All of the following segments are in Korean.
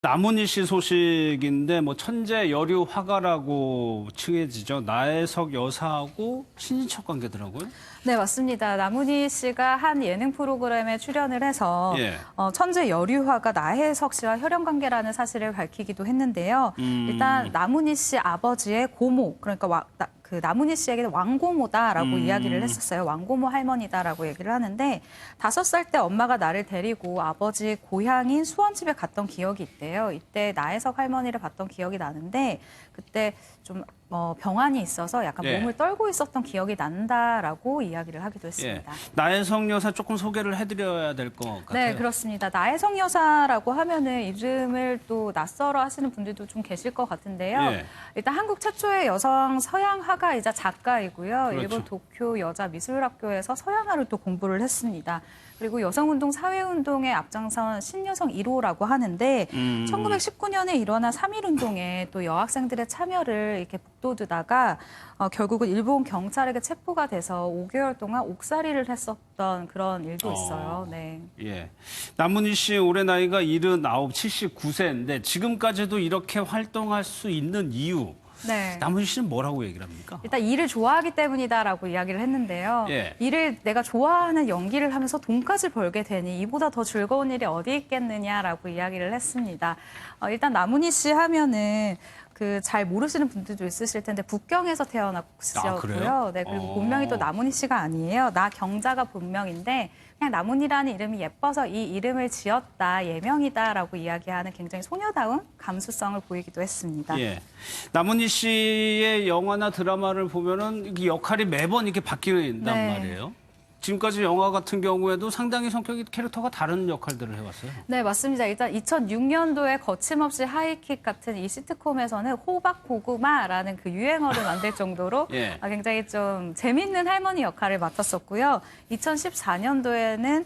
나문희 씨 소식인데 뭐 천재 여류 화가라고 칭해지죠. 나혜석 여사하고 친인척 관계더라고요. 네, 맞습니다. 나문희 씨가 한 예능 프로그램에 출연을 해서 예. 천재 여류화가 나혜석 씨와 혈연 관계라는 사실을 밝히기도 했는데요. 일단 나문희 씨 아버지의 고모, 그러니까 그 나문희 씨에게는 왕고모다라고 이야기를 했었어요. 왕고모 할머니다라고 얘기를 하는데 5살 때 엄마가 나를 데리고 아버지 고향인 수원집에 갔던 기억이 있대요. 이때 나혜석 할머니를 봤던 기억이 나는데 그때 좀 병환이 있어서 약간 예. 몸을 떨고 있었던 기억이 난다라고 이야기를 하기도 했습니다. 예. 나혜석 여사 조금 소개를 해드려야 될 것 같아요. 네, 그렇습니다. 나혜석 여사라고 하면은 이름을 또 낯설어 하시는 분들도 좀 계실 것 같은데요. 예. 일단 한국 최초의 여성 서양 화가이자 작가이고요. 그렇죠. 일본 도쿄 여자미술학교에서 서양화를 또 공부를 했습니다. 그리고 여성운동, 사회운동에 앞장선 신여성 1호라고 하는데 1919년에 일어난 3.1운동에 또 여학생들의 참여를 이렇게 북돋우다가 결국은 일본 경찰에게 체포가 돼서 5개월 동안 옥살이를 했었던 그런 일도 있어요. 네. 예. 나문희 씨 올해 나이가 79, 79세인데 지금까지도 이렇게 활동할 수 있는 이유. 네. 나문희 씨는 뭐라고 얘기를 합니까? 일단 일을 좋아하기 때문이다라고 이야기를 했는데요. 예. 일을 내가 좋아하는 연기를 하면서 돈까지 벌게 되니 이보다 더 즐거운 일이 어디 있겠느냐라고 이야기를 했습니다. 일단 나문희 씨 하면은 그 잘 모르시는 분들도 있으실 텐데 북경에서 태어났고요. 그래요? 네, 그리고 본명이 또 나문희 씨가 아니에요. 나경자가 본명인데 그냥 나문희라는 이름이 예뻐서 이 이름을 지었다, 예명이다라고 이야기하는 굉장히 소녀다운 감수성을 보이기도 했습니다. 예. 나문희 씨의 영화나 드라마를 보면은 이 역할이 매번 이렇게 바뀐단 네. 말이에요. 지금까지 영화 같은 경우에도 상당히 성격이 캐릭터가 다른 역할들을 해왔어요. 네, 맞습니다. 일단 2006년도에 거침없이 하이킥 같은 이 시트콤에서는 호박고구마라는 그 유행어를 만들 정도로 예. 굉장히 좀 재밌는 할머니 역할을 맡았었고요. 2014년도에는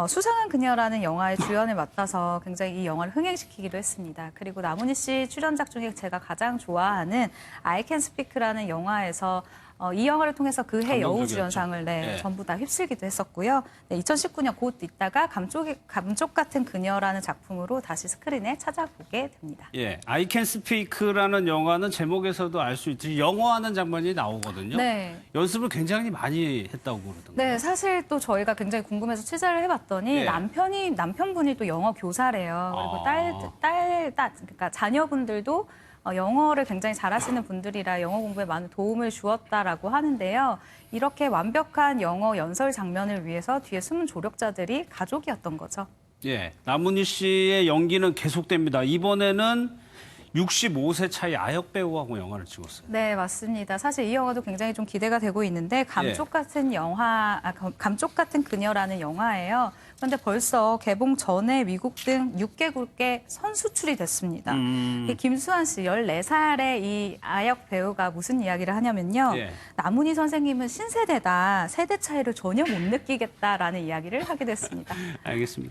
수상한 그녀라는 영화의 주연을 맡아서 굉장히 이 영화를 흥행시키기도 했습니다. 그리고 나문희 씨 출연작 중에 제가 가장 좋아하는 I Can Speak라는 영화에서 이 영화를 통해서 그 해 여우주연상을 네. 전부 다 휩쓸기도 했었고요. 네, 2019년 곧 있다가 감쪽 같은 그녀라는 작품으로 다시 스크린에 찾아보게 됩니다. 예, I Can Speak라는 영화는 제목에서도 알 수 있듯이 영어하는 장면이 나오거든요. 네. 연습을 굉장히 많이 했다고 그러던가요? 네, 사실 또 저희가 굉장히 궁금해서 취재를 해봤더니 예. 남편분이 또 영어 교사래요. 그리고 그러니까 자녀분들도 영어를 굉장히 잘하시는 분들이라 영어 공부에 많은 도움을 주었다라고 하는데요. 이렇게 완벽한 영어 연설 장면을 위해서 뒤에 숨은 조력자들이 가족이었던 거죠. 예, 나문희 씨의 연기는 계속됩니다. 이번에는 65세 차이 아역 배우하고 영화를 찍었어요. 네, 맞습니다. 사실 이 영화도 굉장히 좀 기대가 되고 있는데 감쪽 같은 그녀라는 영화예요. 그런데 벌써 개봉 전에 미국 등 6개국에 선수출이 됐습니다. 김수환 씨 14살의 이 아역 배우가 무슨 이야기를 하냐면요. 예. 나문희 선생님은 신세대다. 세대 차이를 전혀 못 느끼겠다라는 이야기를 하게 됐습니다. 알겠습니다.